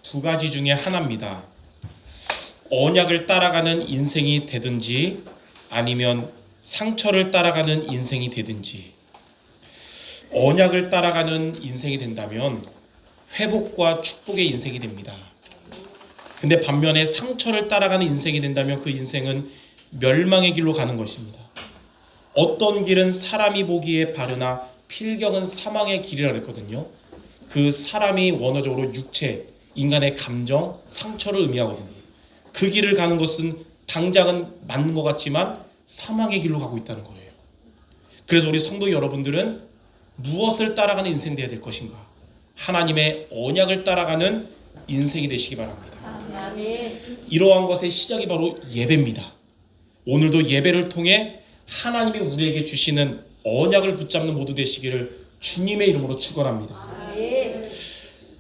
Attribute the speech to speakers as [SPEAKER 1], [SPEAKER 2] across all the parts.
[SPEAKER 1] 두 가지 중에 하나입니다. 언약을 따라가는 인생이 되든지 아니면 상처를 따라가는 인생이 되든지. 언약을 따라가는 인생이 된다면 회복과 축복의 인생이 됩니다. 근데 반면에 상처를 따라가는 인생이 된다면 그 인생은 멸망의 길로 가는 것입니다. 어떤 길은 사람이 보기에 바르나 필경은 사망의 길이라 그랬거든요. 그 사람이 원어적으로 육체, 인간의 감정, 상처를 의미하거든요. 그 길을 가는 것은 당장은 맞는 것 같지만 사망의 길로 가고 있다는 거예요. 그래서 우리 성도 여러분들은 무엇을 따라가는 인생이 되어야 될 것인가? 하나님의 언약을 따라가는 인생이 되시기 바랍니다. 이러한 것의 시작이 바로 예배입니다. 오늘도 예배를 통해 하나님이 우리에게 주시는 언약을 붙잡는 모두 되시기를 주님의 이름으로 축원합니다.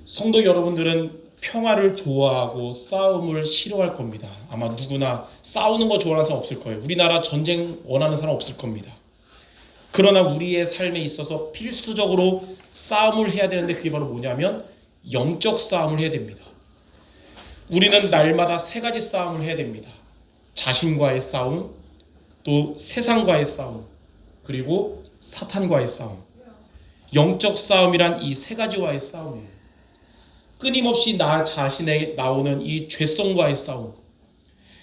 [SPEAKER 1] 성도 여러분들은 평화를 좋아하고 싸움을 싫어할 겁니다. 아마 누구나 싸우는 거 좋아하는 사람 없을 거예요. 우리나라 전쟁 원하는 사람 없을 겁니다. 그러나 우리의 삶에 있어서 필수적으로 싸움을 해야 되는데 그게 바로 뭐냐면 영적 싸움을 해야 됩니다. 우리는 날마다 세 가지 싸움을 해야 됩니다. 자신과의 싸움, 또 세상과의 싸움, 그리고 사탄과의 싸움. 영적 싸움이란 이 세 가지와의 싸움이에요. 끊임없이 나 자신에 나오는 이 죄성과의 싸움,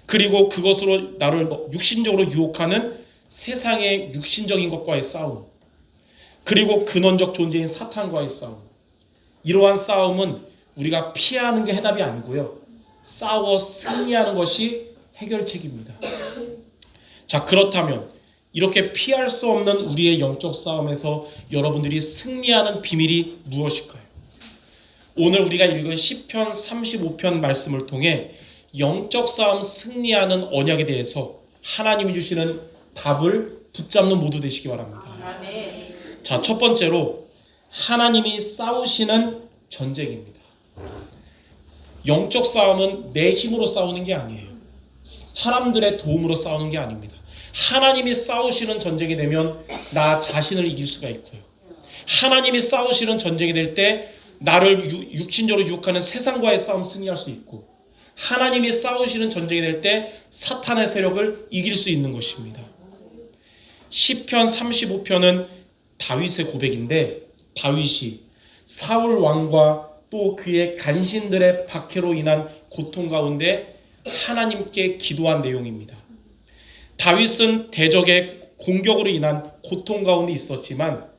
[SPEAKER 1] 그리고 그것으로 나를 육신적으로 유혹하는 세상의 육신적인 것과의 싸움, 그리고 근원적 존재인 사탄과의 싸움. 이러한 싸움은 우리가 피하는 게 해답이 아니고요, 싸워 승리하는 것이 해결책입니다. 자, 그렇다면 이렇게 피할 수 없는 우리의 영적 싸움에서 여러분들이 승리하는 비밀이 무엇일까요? 오늘 우리가 읽은 시편 35편 말씀을 통해 영적 싸움 승리하는 언약에 대해서 하나님이 주시는 답을 붙잡는 모두 되시기 바랍니다. 자, 첫 번째로 하나님이 싸우시는 전쟁입니다. 영적 싸움은 내 힘으로 싸우는 게 아니에요. 사람들의 도움으로 싸우는 게 아닙니다. 하나님이 싸우시는 전쟁이 되면 나 자신을 이길 수가 있고요. 하나님이 싸우시는 전쟁이 될 때 나를 육신적으로 유혹하는 세상과의 싸움 승리할 수 있고, 하나님이 싸우시는 전쟁이 될 때 사탄의 세력을 이길 수 있는 것입니다. 시편 35편은 다윗의 고백인데, 다윗이 사울 왕과 또 그의 간신들의 박해로 인한 고통 가운데 하나님께 기도한 내용입니다. 다윗은 대적의 공격으로 인한 고통 가운데 있었지만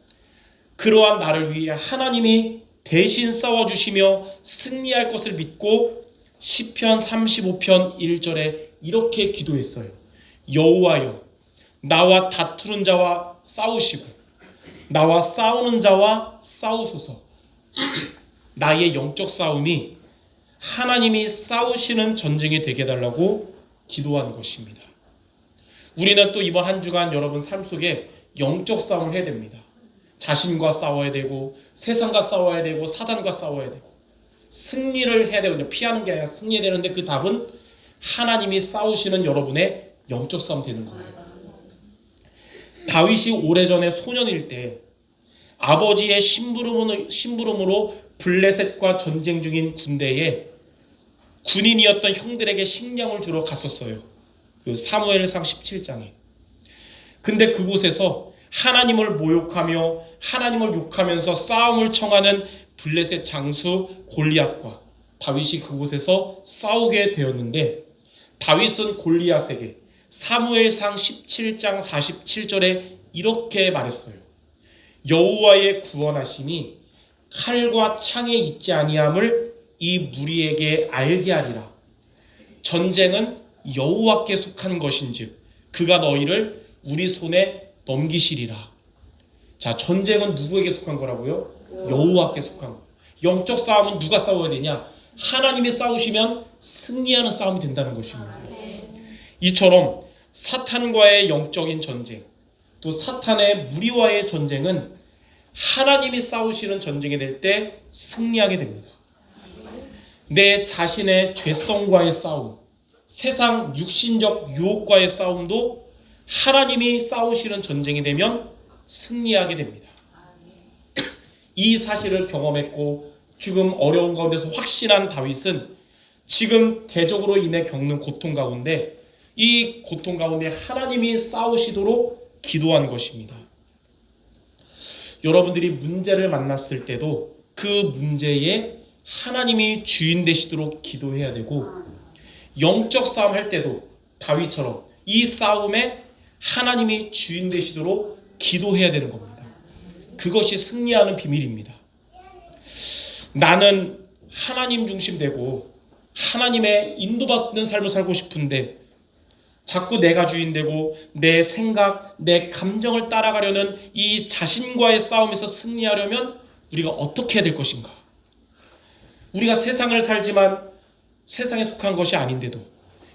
[SPEAKER 1] 그러한 나를 위해 하나님이 대신 싸워주시며 승리할 것을 믿고 시편 35편 1절에 이렇게 기도했어요. 여호와여, 나와 다투는 자와 싸우시고 나와 싸우는 자와 싸우소서. 나의 영적 싸움이 하나님이 싸우시는 전쟁이 되게 해달라고 기도한 것입니다. 우리는 또 이번 한 주간 여러분 삶 속에 영적 싸움을 해야 됩니다. 자신과 싸워야 되고, 세상과 싸워야 되고, 사단과 싸워야 되고, 승리를 해야 되거든요. 피하는 게 아니라 승리해야 되는데 그 답은 하나님이 싸우시는 여러분의 영적 싸움 되는 거예요. 다윗이 오래전에 소년일 때 아버지의 심부름으로 블레셋과 전쟁 중인 군대에 군인이었던 형들에게 식량을 주러 갔었어요. 그 사무엘상 17장에. 근데 그곳에서 하나님을 모욕하며 하나님을 욕하면서 싸움을 청하는 블레셋 장수 골리앗과 다윗이 그곳에서 싸우게 되었는데, 다윗은 골리앗에게 사무엘상 17장 47절에 이렇게 말했어요. 여호와의 구원하심이 칼과 창에 있지 아니함을 이 무리에게 알게 하리라. 전쟁은 여호와께 속한 것인즉 그가 너희를 우리 손에 넘기시리라. 자, 전쟁은 누구에게 속한 거라고요? 여호와께 속한 거. 영적 싸움은 누가 싸워야 되냐? 하나님이 싸우시면 승리하는 싸움이 된다는 것입니다. 이처럼 사탄과의 영적인 전쟁, 또 사탄의 무리와의 전쟁은 하나님이 싸우시는 전쟁이 될 때 승리하게 됩니다. 내 자신의 죄성과의 싸움, 세상 육신적 유혹과의 싸움도 하나님이 싸우시는 전쟁이 되면 승리하게 됩니다. 이 사실을 경험했고 지금 어려운 가운데서 확신한 다윗은 지금 대적으로 인해 겪는 고통 가운데 이 고통 가운데 하나님이 싸우시도록 기도한 것입니다. 여러분들이 문제를 만났을 때도 그 문제에 하나님이 주인 되시도록 기도해야 되고, 영적 싸움 할 때도 다윗처럼 이 싸움에 하나님이 주인 되시도록 기도해야 되는 겁니다. 그것이 승리하는 비밀입니다. 나는 하나님 중심되고 하나님의 인도받는 삶을 살고 싶은데 자꾸 내가 주인 되고 내 생각, 내 감정을 따라가려는 이 자신과의 싸움에서 승리하려면 우리가 어떻게 해야 될 것인가? 우리가 세상을 살지만 세상에 속한 것이 아닌데도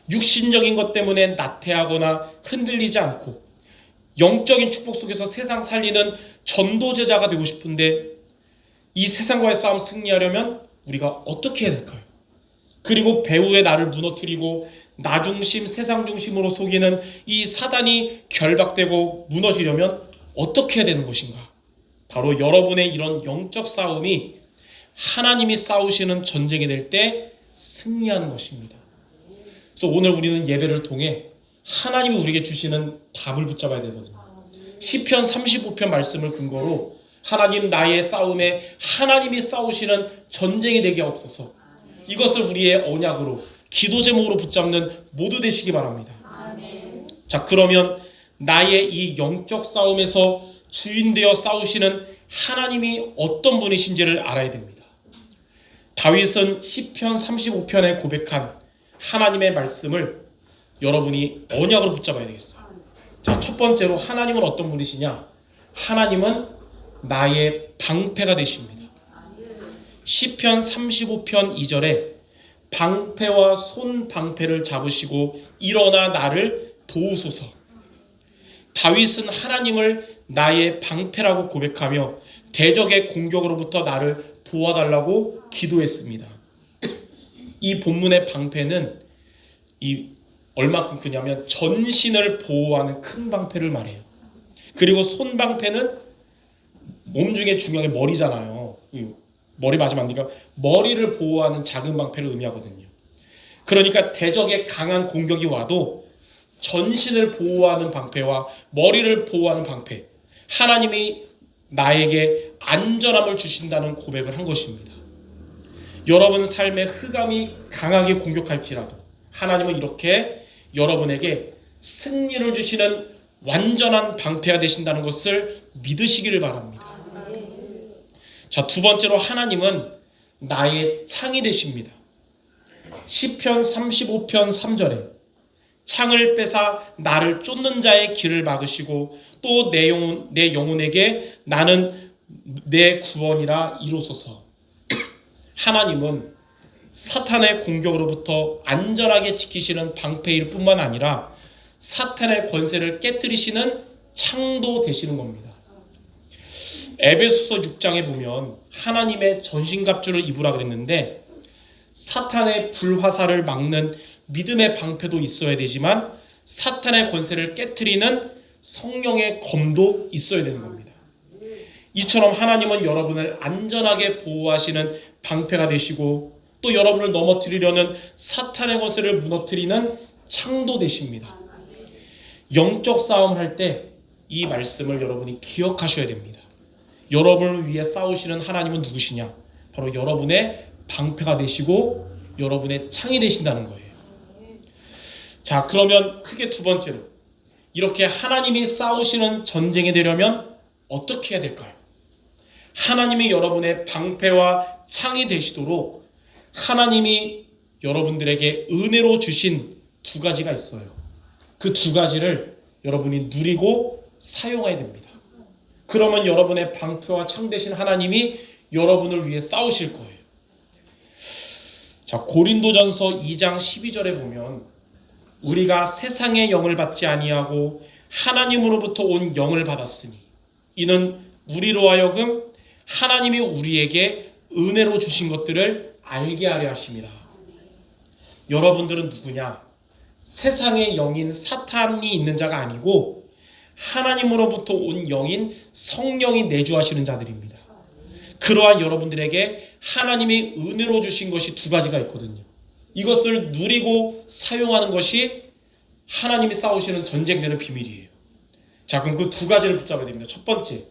[SPEAKER 1] 육신적인 것 때문에 나태하거나 흔들리지 않고 영적인 축복 속에서 세상 살리는 전도제자가 되고 싶은데 이 세상과의 싸움 승리하려면 우리가 어떻게 해야 될까요? 그리고 배후에 나를 무너뜨리고 나 중심, 세상 중심으로 속이는 이 사단이 결박되고 무너지려면 어떻게 해야 되는 것인가? 바로 여러분의 이런 영적 싸움이 하나님이 싸우시는 전쟁이 될 때 승리하는 것입니다. 그래서 오늘 우리는 예배를 통해 하나님이 우리에게 주시는 답을 붙잡아야 되거든요. 시편 35편 말씀을 근거로 하나님 나의 싸움에 하나님이 싸우시는 전쟁이 되게 없어서 이것을 우리의 언약으로 기도 제목으로 붙잡는 모두 되시기 바랍니다. 자, 그러면 나의 이 영적 싸움에서 주인 되어 싸우시는 하나님이 어떤 분이신지를 알아야 됩니다. 다윗은 시편 35편에 고백한 하나님의 말씀을 여러분이 언약으로 붙잡아야 되겠어요. 자, 첫 번째로 하나님은 어떤 분이시냐? 하나님은 나의 방패가 되십니다. 시편 35편 2절에 방패와 손방패를 잡으시고 일어나 나를 도우소서. 다윗은 하나님을 나의 방패라고 고백하며 대적의 공격으로부터 나를 도와달라고 기도했습니다. 이 본문의 방패는 얼마큼 크냐면 전신을 보호하는 큰 방패를 말해요. 그리고 손방패는 몸 중에 중요한 게 머리잖아요. 머리 맞으면 안 되니까 머리를 보호하는 작은 방패를 의미하거든요. 그러니까 대적의 강한 공격이 와도 전신을 보호하는 방패와 머리를 보호하는 방패, 하나님이 나에게 안전함을 주신다는 고백을 한 것입니다. 여러분 삶의 흑암이 강하게 공격할지라도 하나님은 이렇게 여러분에게 승리를 주시는 완전한 방패가 되신다는 것을 믿으시기를 바랍니다. 자, 두 번째로 하나님은 나의 창이 되십니다. 시편 35편 3절에 창을 빼사 나를 쫓는 자의 길을 막으시고 또 내 영혼에게 나는 내 구원이라 이루소서. 하나님은 사탄의 공격으로부터 안전하게 지키시는 방패일 뿐만 아니라 사탄의 권세를 깨뜨리시는 창도 되시는 겁니다. 에베소서 6장에 보면 하나님의 전신갑주를 입으라 그랬는데 사탄의 불화살을 막는 믿음의 방패도 있어야 되지만 사탄의 권세를 깨뜨리는 성령의 검도 있어야 되는 겁니다. 이처럼 하나님은 여러분을 안전하게 보호하시는 방패가 되시고 또 여러분을 넘어뜨리려는 사탄의 권세를 무너뜨리는 창도 되십니다. 영적 싸움을 할 때 이 말씀을 여러분이 기억하셔야 됩니다. 여러분을 위해 싸우시는 하나님은 누구시냐? 바로 여러분의 방패가 되시고 여러분의 창이 되신다는 거예요. 자, 그러면 크게 두 번째로 이렇게 하나님이 싸우시는 전쟁이 되려면 어떻게 해야 될까요? 하나님이 여러분의 방패와 창이 되시도록 하나님이 여러분들에게 은혜로 주신 두 가지가 있어요. 그 두 가지를 여러분이 누리고 사용해야 됩니다. 그러면 여러분의 방패와 창 되신 하나님이 여러분을 위해 싸우실 거예요. 자, 고린도전서 2장 12절에 보면 우리가 세상의 영을 받지 아니하고 하나님으로부터 온 영을 받았으니 이는 우리로 하여금 하나님이 우리에게 은혜로 주신 것들을 알게 하려 하심이라. 여러분들은 누구냐? 세상의 영인 사탄이 있는 자가 아니고 하나님으로부터 온 영인 성령이 내주하시는 자들입니다. 그러한 여러분들에게 하나님이 은혜로 주신 것이 두 가지가 있거든요. 이것을 누리고 사용하는 것이 하나님이 쌓으시는 전쟁되는 비밀이에요. 자, 그럼 그 두 가지를 붙잡아야 됩니다. 첫 번째,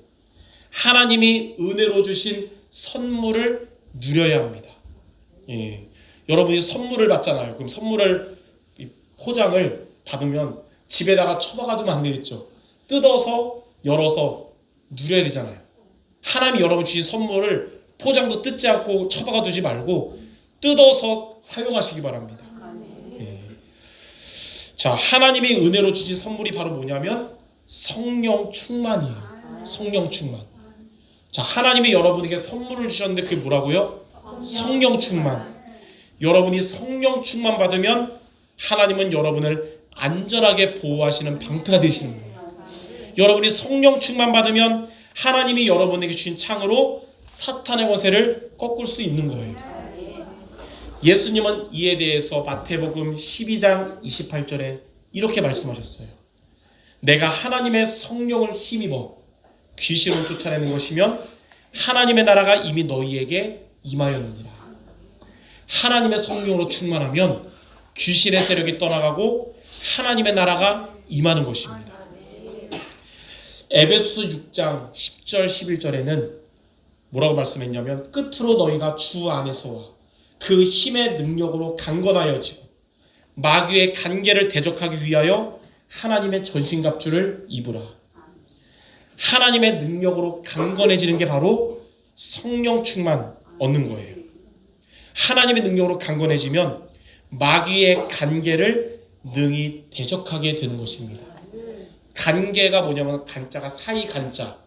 [SPEAKER 1] 하나님이 은혜로 주신 선물을 누려야 합니다. 여러분이 선물을 받잖아요. 그럼 선물을 포장을 받으면 집에다가 처박아두면 안 되겠죠. 뜯어서 열어서 누려야 되잖아요. 하나님이 여러분 주신 선물을 포장도 뜯지 않고 처박아두지 말고 뜯어서 사용하시기 바랍니다. 자, 하나님이 은혜로 주신 선물이 바로 뭐냐면 성령 충만이에요. 성령 충만. 자, 하나님이 여러분에게 선물을 주셨는데 그게 뭐라고요? 성령 충만. 여러분이 성령 충만 받으면 하나님은 여러분을 안전하게 보호하시는 방패가 되시는 거예요. 여러분이 성령 충만 받으면 하나님이 여러분에게 주신 창으로 사탄의 권세를 꺾을 수 있는 거예요. 예수님은 이에 대해서 마태복음 12장 28절에 이렇게 말씀하셨어요. 내가 하나님의 성령을 힘입어 귀신을 쫓아내는 것이면 하나님의 나라가 이미 너희에게 임하였느니라. 하나님의 성령으로 충만하면 귀신의 세력이 떠나가고 하나님의 나라가 임하는 것입니다. 에베소서 6장 10절 11절에는 뭐라고 말씀했냐면 끝으로 너희가 주 안에서와 그 힘의 능력으로 강건하여지고 마귀의 간계를 대적하기 위하여 하나님의 전신갑주를 입으라. 하나님의 능력으로 강건해지는 게 바로 성령 충만 얻는 거예요. 하나님의 능력으로 강건해지면 마귀의 간계를 능히 대적하게 되는 것입니다. 간계가 뭐냐면 간자가 사이 간자,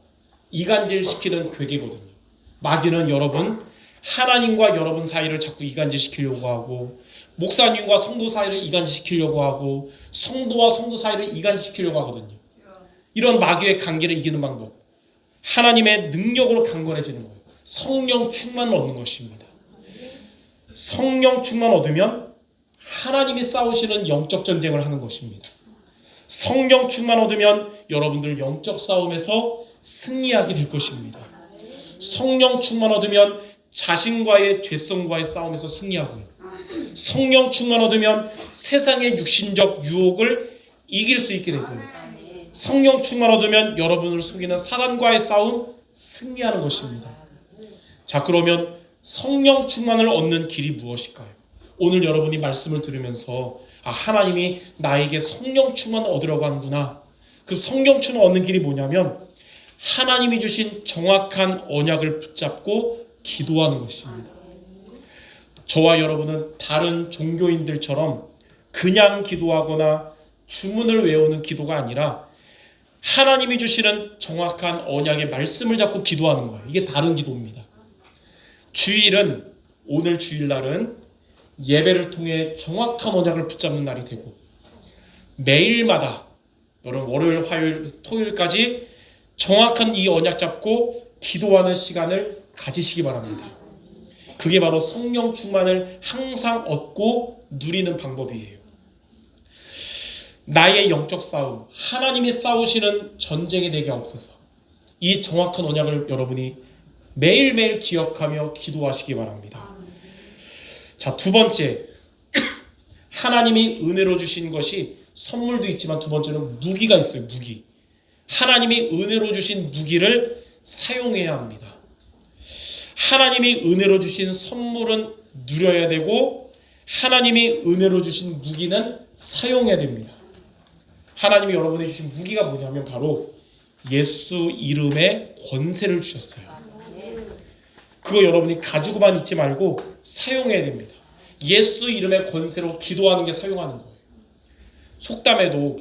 [SPEAKER 1] 이간질시키는 괴계거든요. 마귀는 여러분 하나님과 여러분 사이를 자꾸 이간질시키려고 하고 목사님과 성도 사이를 이간질시키려고 하고 성도와 성도 사이를 이간질시키려고 하거든요. 이런 마귀의 관계를 이기는 방법, 하나님의 능력으로 강건해지는 거예요. 성령 충만을 얻는 것입니다. 성령 충만 얻으면 하나님이 싸우시는 영적 전쟁을 하는 것입니다. 성령 충만 얻으면 여러분들 영적 싸움에서 승리하게 될 것입니다. 성령 충만 얻으면 자신과의 죄성과의 싸움에서 승리하고요. 성령 충만 얻으면 세상의 육신적 유혹을 이길 수 있게 되고요. 성령 충만 얻으면 여러분을 속이는 사단과의 싸움 승리하는 것입니다. 자, 그러면 성령 충만을 얻는 길이 무엇일까요? 오늘 여러분이 말씀을 들으면서 하나님이 나에게 성령 충만을 얻으라고 하는구나. 그 성령 충만 얻는 길이 뭐냐면 하나님이 주신 정확한 언약을 붙잡고 기도하는 것입니다. 저와 여러분은 다른 종교인들처럼 그냥 기도하거나 주문을 외우는 기도가 아니라 하나님이 주시는 정확한 언약의 말씀을 잡고 기도하는 거예요. 이게 다른 기도입니다. 주일은, 오늘 주일날은 예배를 통해 정확한 언약을 붙잡는 날이 되고 매일마다 여러분 월요일, 화요일, 토요일까지 정확한 이 언약 잡고 기도하는 시간을 가지시기 바랍니다. 그게 바로 성령 충만을 항상 얻고 누리는 방법이에요. 나의 영적 싸움, 하나님이 싸우시는 전쟁이 되게 없어서 이 정확한 언약을 여러분이 매일매일 기억하며 기도하시기 바랍니다. 자, 두 번째, 하나님이 은혜로 주신 것이 선물도 있지만 두 번째는 무기가 있어요. 무기. 하나님이 은혜로 주신 무기를 사용해야 합니다. 하나님이 은혜로 주신 선물은 누려야 되고 하나님이 은혜로 주신 무기는 사용해야 됩니다. 하나님이 여러분에게 주신 무기가 뭐냐면 바로 예수 이름의 권세를 주셨어요. 그거 여러분이 가지고만 있지 말고 사용해야 됩니다. 예수 이름의 권세로 기도하는 게 사용하는 거예요. 속담에도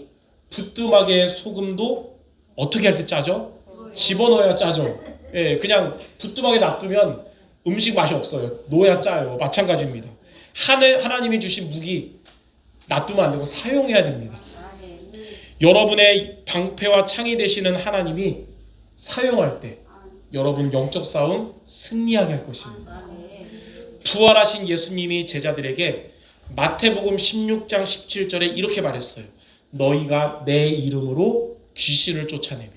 [SPEAKER 1] 부뚜막에 소금도 어떻게 할 때 짜죠? 집어넣어야 짜죠. 예, 그냥 부뚜막에 놔두면 음식 맛이 없어요. 넣어야 짜요. 마찬가지입니다. 하나님이 주신 무기 놔두면 안 되고 사용해야 됩니다. 여러분의 방패와 창이 되시는 하나님이 사용할 때 여러분 영적 싸움 승리하게 할 것입니다. 부활하신 예수님이 제자들에게 마태복음 16장 17절에 이렇게 말했어요. 너희가 내 이름으로 귀신을 쫓아내며,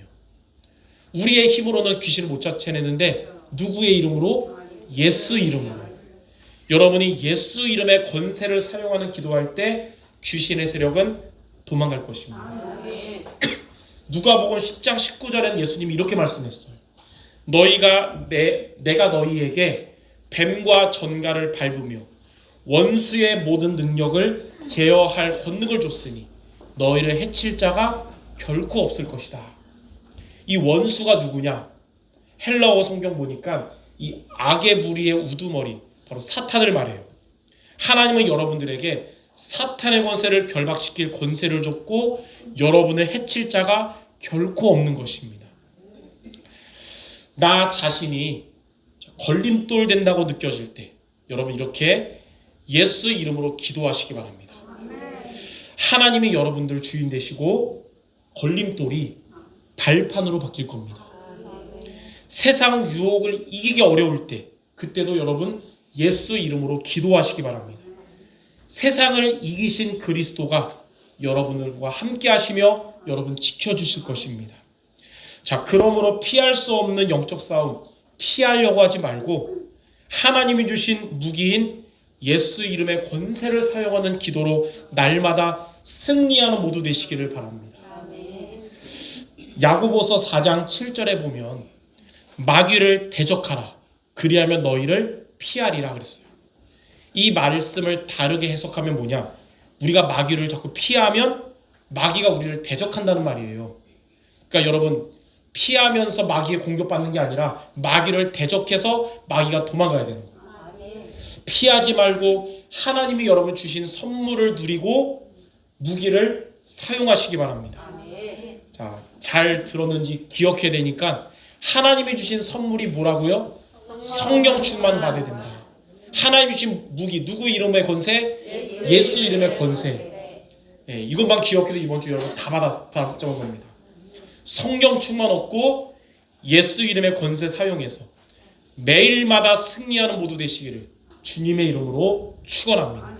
[SPEAKER 1] 우리의 힘으로는 귀신을 못 쫓아내는데 누구의 이름으로? 예수 이름으로. 여러분이 예수 이름의 권세를 사용하는 기도할 때 귀신의 세력은 도망갈 것입니다. 누가복음 10장 19절엔 예수님이 이렇게 말씀했어요. 내가 너희에게 뱀과 전갈을 밟으며 원수의 모든 능력을 제어할 권능을 줬으니 너희를 해칠 자가 결코 없을 것이다. 이 원수가 누구냐? 헬라어 성경 보니까 이 악의 무리의 우두머리, 바로 사탄을 말해요. 하나님은 여러분들에게 사탄의 권세를 결박시킬 권세를 줬고 여러분을 해칠 자가 결코 없는 것입니다. 나 자신이 걸림돌 된다고 느껴질 때 여러분 이렇게 예수 이름으로 기도하시기 바랍니다. 하나님이 여러분들 주인 되시고 걸림돌이 발판으로 바뀔 겁니다. 세상 유혹을 이기기 어려울 때 그때도 여러분 예수 이름으로 기도하시기 바랍니다. 세상을 이기신 그리스도가 여러분들과 함께 하시며 여러분 지켜주실 것입니다. 자, 그러므로 피할 수 없는 영적 싸움 피하려고 하지 말고 하나님이 주신 무기인 예수 이름의 권세를 사용하는 기도로 날마다 승리하는 모두 되시기를 바랍니다. 야고보서 4장 7절에 보면 마귀를 대적하라 그리하면 너희를 피하리라 그랬어요. 이 말씀을 다르게 해석하면 뭐냐? 우리가 마귀를 자꾸 피하면 마귀가 우리를 대적한다는 말이에요. 그러니까 여러분 피하면서 마귀에 공격받는 게 아니라 마귀를 대적해서 마귀가 도망가야 되는 거예요. 피하지 말고 하나님이 여러분 주신 선물을 누리고 무기를 사용하시기 바랍니다. 자, 잘 들었는지 기억해야 되니까 하나님이 주신 선물이 뭐라고요? 성령 충만 받아야 된다. 하나님이 주신 무기, 누구 이름의 권세? 예수 이름의 권세. 예, 이것만 기억해도 이번 주 여러분 다 붙잡은 겁니다. 성령 충만 얻고 예수 이름의 권세 사용해서 매일마다 승리하는 모두 되시기를 주님의 이름으로 축원합니다.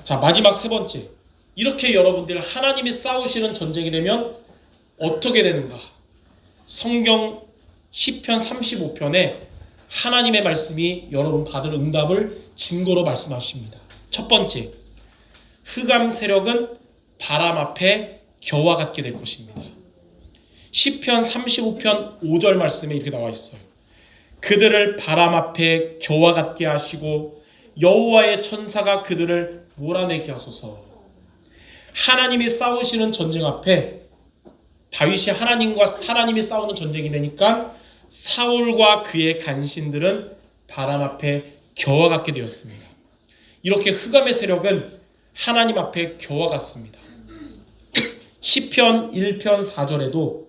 [SPEAKER 1] 자, 마지막 세 번째. 이렇게 여러분들 하나님이 싸우시는 전쟁이 되면 어떻게 되는가? 성경 시편 35편에 하나님의 말씀이 여러분 받을 응답을 증거로 말씀하십니다. 첫 번째, 흑암 세력은 바람 앞에 겨와 같게 될 것입니다. 시편 35편 5절 말씀에 이렇게 나와 있어요. 그들을 바람 앞에 겨와 같게 하시고 여호와의 천사가 그들을 몰아내게 하소서. 하나님이 싸우시는 전쟁 앞에 다윗이 하나님이 싸우는 전쟁이 되니까 사울과 그의 간신들은 바람 앞에 겨와 같게 되었습니다. 이렇게 흑암의 세력은 하나님 앞에 겨와 같습니다. 시편 1편 4절에도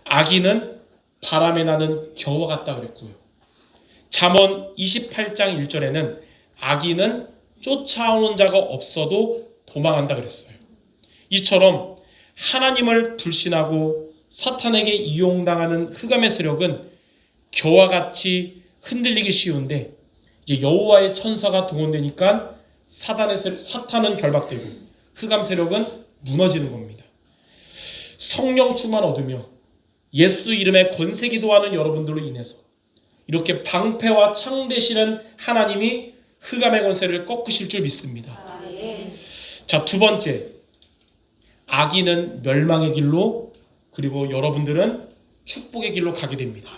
[SPEAKER 1] 악인은 바람에 나는 겨와 같다 그랬고요. 잠언 28장 1절에는 악인은 쫓아오는 자가 없어도 도망한다 그랬어요. 이처럼 하나님을 불신하고 사탄에게 이용당하는 흑암의 세력은 겨와 같이 흔들리기 쉬운데 이제 여호와의 천사가 동원되니까 사탄은 결박되고 흑암 세력은 무너지는 겁니다. 성령 충만 얻으며 예수 이름의 권세 기도하는 여러분들로 인해서 이렇게 방패와 창 되시는 하나님이 흑암의 권세를 꺾으실 줄 믿습니다. 자, 두 번째, 악인은 멸망의 길로 그리고 여러분들은 축복의 길로 가게 됩니다.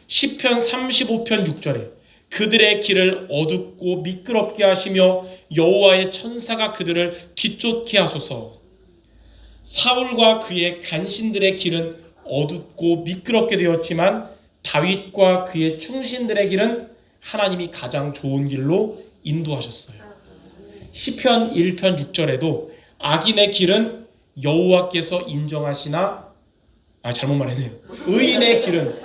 [SPEAKER 1] 시편 35편 6절에 그들의 길을 어둡고 미끄럽게 하시며 여호와의 천사가 그들을 뒤쫓게 하소서. 사울과 그의 간신들의 길은 어둡고 미끄럽게 되었지만 다윗과 그의 충신들의 길은 하나님이 가장 좋은 길로 인도하셨어요. 시편 1편 6절에도 악인의 길은 여호와께서 인정하시나 잘못 말했네요. 의인의 길은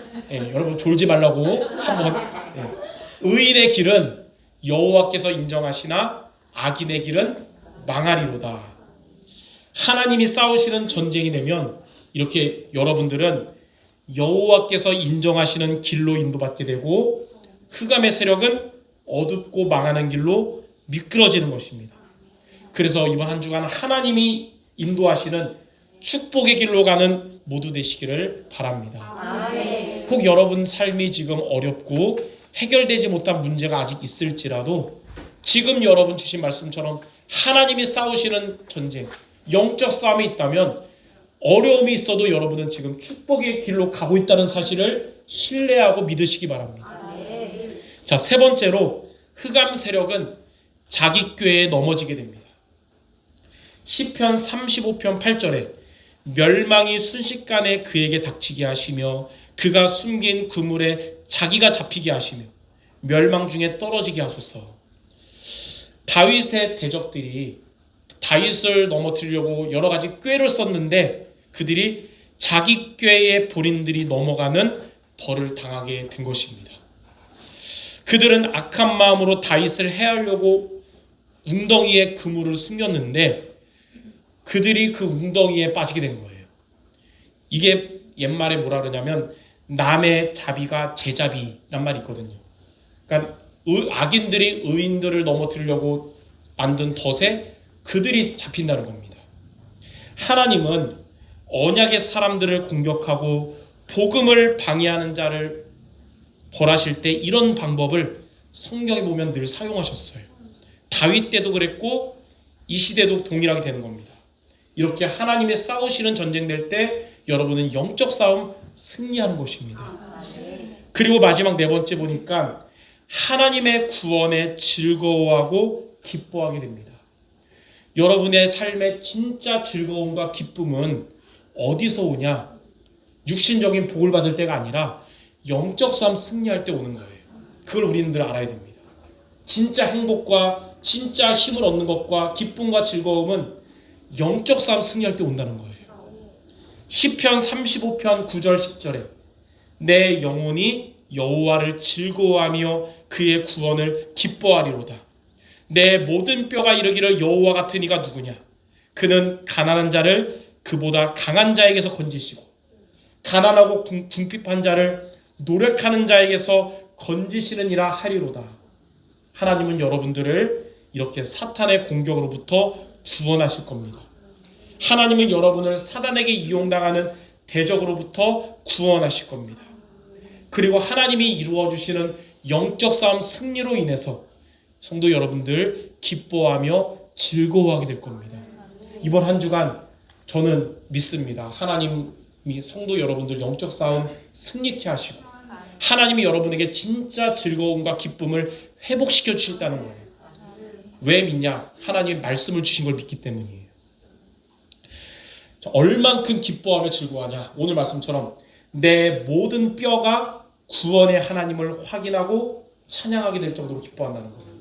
[SPEAKER 1] 여러분 졸지 말라고 한번 의인의 길은 여호와께서 인정하시나 악인의 길은 망하리로다. 하나님이 싸우시는 전쟁이 되면 이렇게 여러분들은 여호와께서 인정하시는 길로 인도받게 되고 흑암의 세력은 어둡고 망하는 길로 미끄러지는 것입니다. 그래서 이번 한 주간 하나님이 인도하시는 축복의 길로 가는 모두 되시기를 바랍니다. 혹 여러분 삶이 지금 어렵고 해결되지 못한 문제가 아직 있을지라도 지금 여러분 주신 말씀처럼 하나님이 싸우시는 전쟁, 영적 싸움이 있다면 어려움이 있어도 여러분은 지금 축복의 길로 가고 있다는 사실을 신뢰하고 믿으시기 바랍니다. 자, 세 번째로 흑암 세력은 자기 꾀에 넘어지게 됩니다. 시편 35편 8절에 멸망이 순식간에 그에게 닥치게 하시며 그가 숨긴 그물에 자기가 잡히게 하시며 멸망 중에 떨어지게 하소서. 다윗의 대적들이 다윗을 넘어뜨리려고 여러 가지 꾀를 썼는데 그들이 자기 꾀의 본인들이 넘어가는 벌을 당하게 된 것입니다. 그들은 악한 마음으로 다윗을 해하려고 웅덩이에 그물을 숨겼는데 그들이 그 웅덩이에 빠지게 된 거예요. 이게 옛말에 뭐라 그러냐면 남의 자비가 제 자비란 말이 있거든요. 그러니까 악인들이 의인들을 넘어뜨리려고 만든 덫에 그들이 잡힌다는 겁니다. 하나님은 언약의 사람들을 공격하고 복음을 방해하는 자를 벌하실 때 이런 방법을 성경에 보면 늘 사용하셨어요. 다윗 때도 그랬고 이 시대도 동일하게 되는 겁니다. 이렇게 하나님의 싸우시는 전쟁 될 때 여러분은 영적 싸움 승리하는 것입니다. 그리고 마지막 네 번째 보니까 하나님의 구원에 즐거워하고 기뻐하게 됩니다. 여러분의 삶의 진짜 즐거움과 기쁨은 어디서 오냐? 육신적인 복을 받을 때가 아니라 영적 싸움 승리할 때 오는 거예요. 그걸 우리는 늘 알아야 됩니다. 진짜 행복과 진짜 힘을 얻는 것과 기쁨과 즐거움은 영적 싸움 승리할 때 온다는 거예요. 시편 35편 9절 10절에 내 영혼이 여호와를 즐거워하며 그의 구원을 기뻐하리로다. 내 모든 뼈가 이르기를 여호와 같은 이가 누구냐? 그는 가난한 자를 그보다 강한 자에게서 건지시고 가난하고 궁핍한 자를 노력하는 자에게서 건지시느니라 하리로다. 하나님은 여러분들을 이렇게 사탄의 공격으로부터 구원하실 겁니다. 하나님은 여러분을 사단에게 이용당하는 대적으로부터 구원하실 겁니다. 그리고 하나님이 이루어주시는 영적 싸움 승리로 인해서 성도 여러분들 기뻐하며 즐거워하게 될 겁니다. 이번 한 주간 저는 믿습니다. 하나님이 성도 여러분들 영적 싸움 승리케 하시고 하나님이 여러분에게 진짜 즐거움과 기쁨을 회복시켜 주신다는 거예요. 왜 믿냐? 하나님의 말씀을 주신 걸 믿기 때문이에요. 얼만큼 기뻐하며 즐거워하냐? 오늘 말씀처럼 내 모든 뼈가 구원의 하나님을 확인하고 찬양하게 될 정도로 기뻐한다는 겁니다.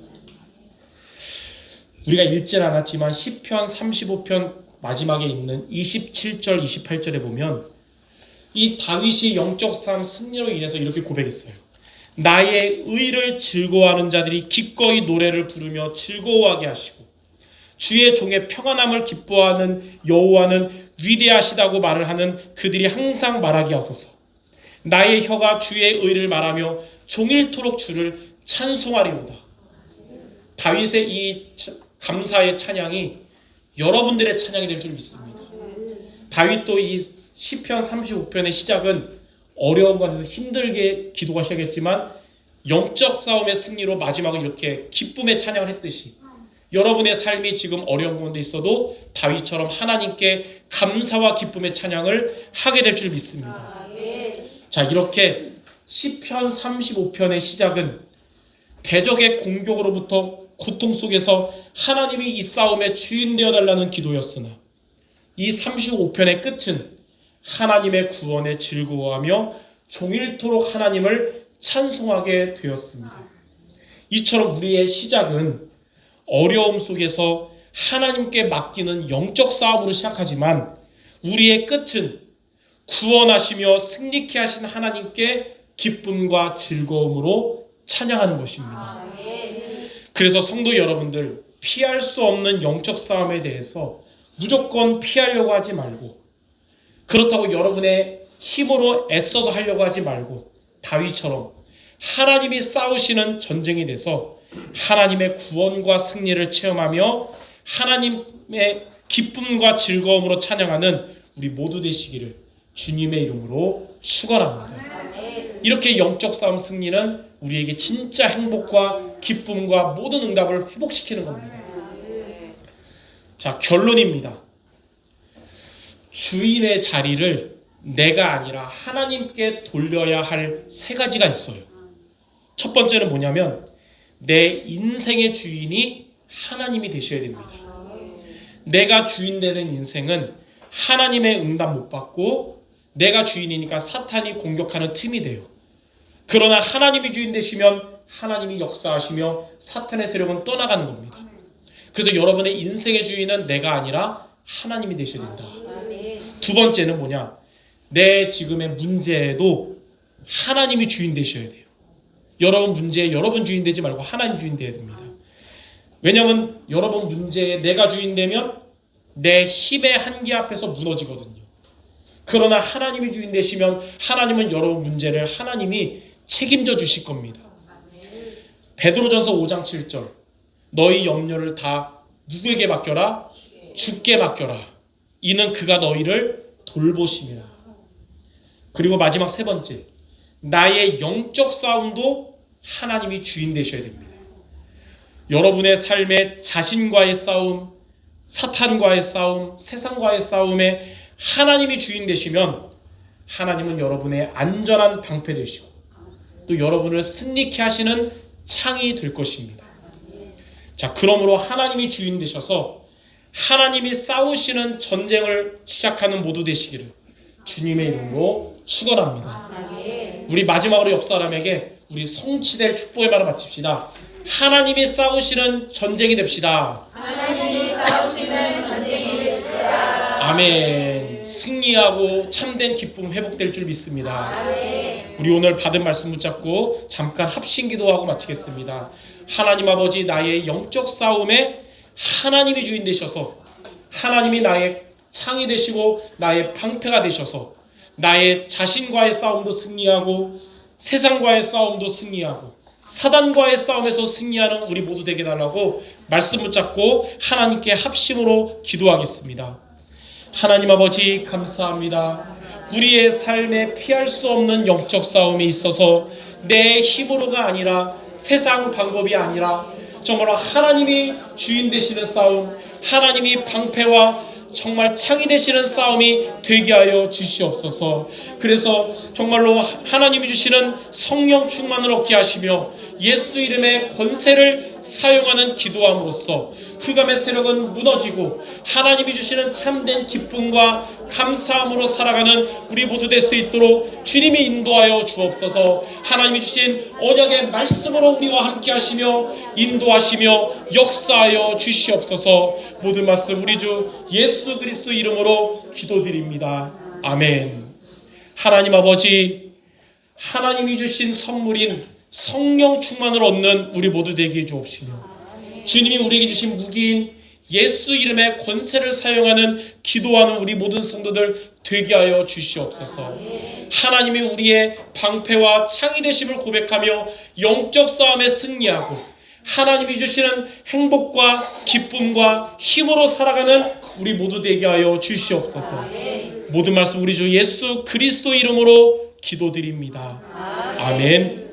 [SPEAKER 1] 우리가 읽진 않았지만 시편 35편 마지막에 있는 27절 28절에 보면 이 다윗이 영적 싸움 승리로 인해서 이렇게 고백했어요. 나의 의를 즐거워하는 자들이 기꺼이 노래를 부르며 즐거워하게 하시고 주의 종의 평안함을 기뻐하는 여호와는 위대하시다고 말을 하는 그들이 항상 말하게 하소서. 나의 혀가 주의 의를 말하며 종일토록 주를 찬송하리로다. 다윗의 이 감사의 찬양이 여러분들의 찬양이 될 줄 믿습니다. 다윗도 이 시편 35편의 시작은 어려운 곳에서 힘들게 기도가 시작했지만 영적 싸움의 승리로 마지막은 이렇게 기쁨의 찬양을 했듯이 여러분의 삶이 지금 어려운 가운데 있어도 다윗처럼 하나님께 감사와 기쁨의 찬양을 하게 될 줄 믿습니다. 자, 이렇게 시편 35편의 시작은 대적의 공격으로부터 고통 속에서 하나님이 이 싸움의 주인 되어달라는 기도였으나 이 35편의 끝은 하나님의 구원에 즐거워하며 종일토록 하나님을 찬송하게 되었습니다. 이처럼 우리의 시작은 어려움 속에서 하나님께 맡기는 영적 싸움으로 시작하지만 우리의 끝은 구원하시며 승리케 하신 하나님께 기쁨과 즐거움으로 찬양하는 것입니다. 그래서 성도 여러분들, 피할 수 없는 영적 싸움에 대해서 무조건 피하려고 하지 말고, 그렇다고 여러분의 힘으로 애써서 하려고 하지 말고 다윗처럼 하나님이 싸우시는 전쟁에 대해서 하나님의 구원과 승리를 체험하며 하나님의 기쁨과 즐거움으로 찬양하는 우리 모두 되시기를 주님의 이름으로 축원합니다. 이렇게 영적 싸움 승리는 우리에게 진짜 행복과 기쁨과 모든 응답을 회복시키는 겁니다. 자, 결론입니다. 주인의 자리를 내가 아니라 하나님께 돌려야 할 세 가지가 있어요. 첫 번째는 뭐냐면 내 인생의 주인이 하나님이 되셔야 됩니다. 내가 주인 되는 인생은 하나님의 응답 못 받고 내가 주인이니까 사탄이 공격하는 틈이 돼요. 그러나 하나님이 주인 되시면 하나님이 역사하시며 사탄의 세력은 떠나가는 겁니다. 그래서 여러분의 인생의 주인은 내가 아니라 하나님이 되셔야 된다. 두 번째는 뭐냐? 내 지금의 문제에도 하나님이 주인 되셔야 돼요. 여러분 문제에 여러분 주인 되지 말고 하나님 주인 되어야 됩니다. 왜냐하면 여러분 문제에 내가 주인 되면 내 힘의 한계 앞에서 무너지거든요. 그러나 하나님이 주인 되시면 하나님은 여러분 문제를 하나님이 책임져 주실 겁니다. 베드로전서 5장 7절 너희 염려를 다 누구에게 맡겨라? 주께 맡겨라. 이는 그가 너희를 돌보심이라. 그리고 마지막 세 번째, 나의 영적 싸움도 하나님이 주인 되셔야 됩니다. 여러분의 삶의 자신과의 싸움, 사탄과의 싸움, 세상과의 싸움에 하나님이 주인 되시면 하나님은 여러분의 안전한 방패 되시고 또 여러분을 승리케 하시는 창이 될 것입니다. 자, 그러므로 하나님이 주인 되셔서 하나님이 싸우시는 전쟁을 시작하는 모두 되시기를 주님의 이름으로 축원합니다. 우리 마지막으로 옆 사람에게 우리 성취될 축복의 말을 마칩시다. 하나님이 싸우시는 전쟁이 됩시다.
[SPEAKER 2] 하나님이 싸우시는 전쟁이 됩시다.
[SPEAKER 1] 아멘. 승리하고 참된 기쁨 회복될 줄 믿습니다.
[SPEAKER 2] 아멘.
[SPEAKER 1] 우리 오늘 받은 말씀 붙잡고 잠깐 합심 기도하고 마치겠습니다. 하나님 아버지, 나의 영적 싸움에 하나님이 주인 되셔서 하나님이 나의 창이 되시고 나의 방패가 되셔서 나의 자신과의 싸움도 승리하고 세상과의 싸움도 승리하고 사단과의 싸움에서 승리하는 우리 모두 되게 달라고 말씀 붙잡고 하나님께 합심으로 기도하겠습니다. 하나님 아버지 감사합니다. 우리의 삶에 피할 수 없는 영적 싸움이 있어서 내 힘으로가 아니라 세상 방법이 아니라 정말로 하나님이 주인 되시는 싸움, 하나님이 방패와 정말 창이 되시는 싸움이 되게 하여 주시옵소서. 그래서 정말로 하나님이 주시는 성령 충만을 얻게 하시며 예수 이름의 권세를 사용하는 기도함으로써 흑암의 세력은 무너지고 하나님이 주시는 참된 기쁨과 감사함으로 살아가는 우리 모두 될 수 있도록 주님이 인도하여 주옵소서. 하나님이 주신 언약의 말씀으로 우리와 함께 하시며 인도하시며 역사하여 주시옵소서. 모든 말씀 우리 주 예수 그리스도 이름으로 기도드립니다. 아멘. 하나님 아버지, 하나님이 주신 선물인 성령 충만을 얻는 우리 모두 되게 해주옵시며 주님이 우리에게 주신 무기인 예수 이름의 권세를 사용하는 기도하는 우리 모든 성도들 되게 하여 주시옵소서. 하나님이 우리의 방패와 창이 되심을 고백하며 영적 싸움에 승리하고 하나님이 주시는 행복과 기쁨과 힘으로 살아가는 우리 모두 되게 하여 주시옵소서. 모든 말씀 우리 주 예수 그리스도 이름으로 기도드립니다. 아멘.